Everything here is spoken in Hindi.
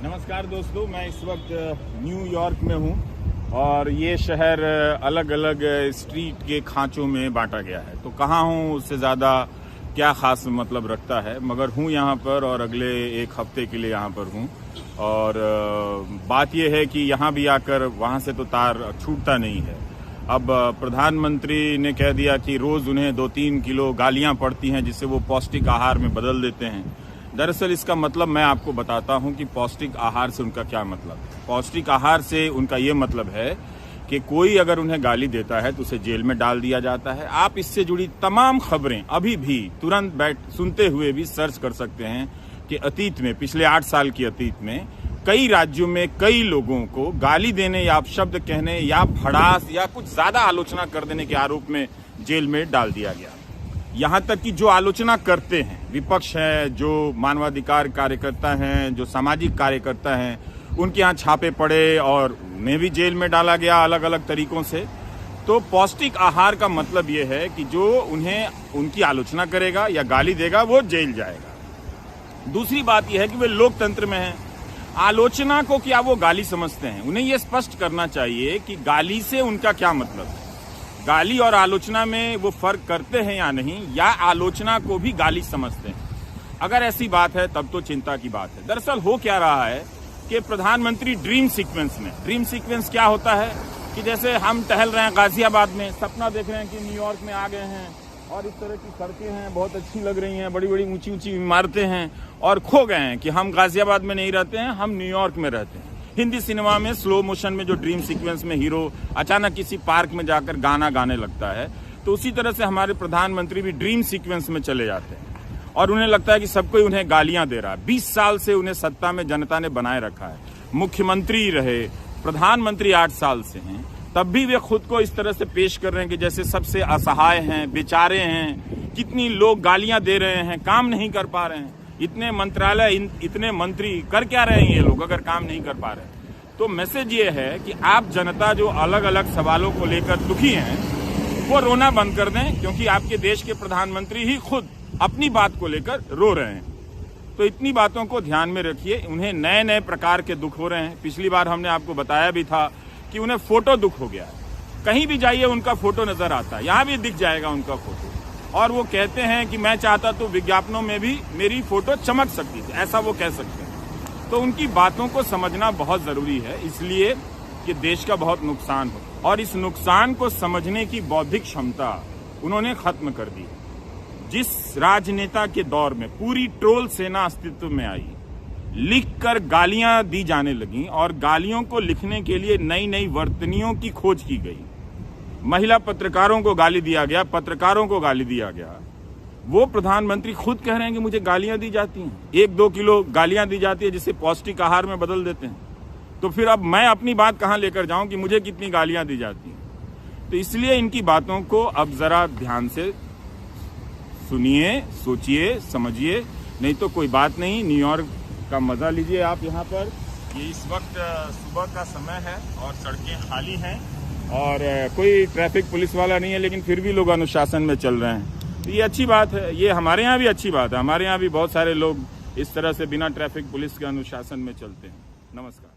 नमस्कार दोस्तों, मैं इस वक्त न्यूयॉर्क में हूं और ये शहर अलग अलग स्ट्रीट के खांचों में बांटा गया है। तो कहाँ हूं उससे ज़्यादा क्या खास मतलब रखता है, मगर हूं यहाँ पर और अगले एक हफ्ते के लिए यहाँ पर हूं। और बात यह है कि यहाँ भी आकर वहाँ से तो तार छूटता नहीं है। अब प्रधानमंत्री ने कह दिया कि रोज़ उन्हें 2-3 किलो गालियाँ पड़ती हैं जिससे वो पौष्टिक आहार में बदल देते हैं। दरअसल इसका मतलब मैं आपको बताता हूं कि पौष्टिक आहार से उनका क्या मतलब है। पौष्टिक आहार से उनका ये मतलब है कि कोई अगर उन्हें गाली देता है तो उसे जेल में डाल दिया जाता है। आप इससे जुड़ी तमाम खबरें अभी भी तुरंत सुनते हुए भी सर्च कर सकते हैं कि अतीत में, पिछले 8 साल की अतीत में कई राज्यों में कई लोगों को गाली देने या अपशब्द कहने या भड़ास या कुछ ज्यादा आलोचना कर देने के आरोप में जेल में डाल दिया गया। यहाँ तक कि जो आलोचना करते हैं, विपक्ष है, जो मानवाधिकार कार्यकर्ता हैं, जो सामाजिक कार्यकर्ता हैं, उनके यहाँ छापे पड़े और उन्हें भी जेल में डाला गया अलग अलग तरीकों से। तो पौष्टिक आहार का मतलब ये है कि जो उन्हें उनकी आलोचना करेगा या गाली देगा वो जेल जाएगा। दूसरी बात यह है कि वे लोकतंत्र में हैं। आलोचना को क्या वो गाली समझते हैं? उन्हें ये स्पष्ट करना चाहिए कि गाली से उनका क्या मतलब है। गाली और आलोचना में वो फर्क करते हैं या नहीं, या आलोचना को भी गाली समझते हैं? अगर ऐसी बात है तब तो चिंता की बात है। दरअसल हो क्या रहा है कि प्रधानमंत्री ड्रीम सीक्वेंस क्या होता है कि जैसे हम टहल रहे हैं गाजियाबाद में, सपना देख रहे हैं कि न्यूयॉर्क में आ गए हैं और इस तरह की सड़कें हैं, बहुत अच्छी लग रही हैं, बड़ी बड़ी ऊंची ऊंची इमारतें हैं, और खो गए हैं कि हम गाजियाबाद में नहीं रहते हैं, हम न्यूयॉर्क में रहते हैं। हिंदी सिनेमा में स्लो मोशन में जो ड्रीम सीक्वेंस में हीरो अचानक किसी पार्क में जाकर गाना गाने लगता है, तो उसी तरह से हमारे प्रधानमंत्री भी ड्रीम सीक्वेंस में चले जाते हैं और उन्हें लगता है कि सब कोई उन्हें गालियां दे रहा है। 20 साल से उन्हें सत्ता में जनता ने बनाए रखा है, मुख्यमंत्री रहे, प्रधानमंत्री 8 साल से हैं, तब भी वे खुद को इस तरह से पेश कर रहे हैं कि जैसे सबसे असहाय हैं, बेचारे हैं। कितनी लोग गालियां दे रहे हैं, काम नहीं कर पा रहे हैं। इतने मंत्रालय, इतने मंत्री कर क्या रहे हैं ये लोग अगर काम नहीं कर पा रहे? तो मैसेज ये है कि आप जनता जो अलग अलग सवालों को लेकर दुखी हैं, वो रोना बंद कर दें, क्योंकि आपके देश के प्रधानमंत्री ही खुद अपनी बात को लेकर रो रहे हैं। तो इतनी बातों को ध्यान में रखिए। उन्हें नए नए प्रकार के दुख हो रहे हैं। पिछली बार हमने आपको बताया भी था कि उन्हें फोटो दुख हो गया है। कहीं भी जाइए उनका फोटो नजर आता है, यहाँ भी दिख जाएगा उनका फोटो। और वो कहते हैं कि मैं चाहता तो विज्ञापनों में भी मेरी फोटो चमक सकती थी, ऐसा वो कह सकते हैं। तो उनकी बातों को समझना बहुत जरूरी है, इसलिए कि देश का बहुत नुकसान हो, और इस नुकसान को समझने की बौद्धिक क्षमता उन्होंने खत्म कर दी। जिस राजनेता के दौर में पूरी ट्रोल सेना अस्तित्व में आई, लिखकर गालियां दी जाने लगी और गालियों को लिखने के लिए नई नई वर्तनियों की खोज की गई, महिला पत्रकारों को गाली दिया गया, पत्रकारों को गाली दिया गया, वो प्रधानमंत्री खुद कह रहे हैं कि मुझे गालियां दी जाती हैं, 1-2 किलो गालियां दी जाती है जिसे पौष्टिक आहार में बदल देते हैं। तो फिर अब मैं अपनी बात कहां लेकर जाऊं कि मुझे कितनी गालियां दी जाती हैं? तो इसलिए इनकी बातों को अब जरा ध्यान से सुनिए, सोचिए, समझिए, नहीं तो कोई बात नहीं। न्यूयॉर्क का मजा लीजिए आप यहाँ पर। ये इस वक्त सुबह का समय है और सड़कें खाली हैं और कोई ट्रैफिक पुलिस वाला नहीं है, लेकिन फिर भी लोग अनुशासन में चल रहे हैं। तो ये अच्छी बात है, ये हमारे यहाँ भी अच्छी बात है। हमारे यहाँ भी बहुत सारे लोग इस तरह से बिना ट्रैफिक पुलिस के अनुशासन में चलते हैं। नमस्कार।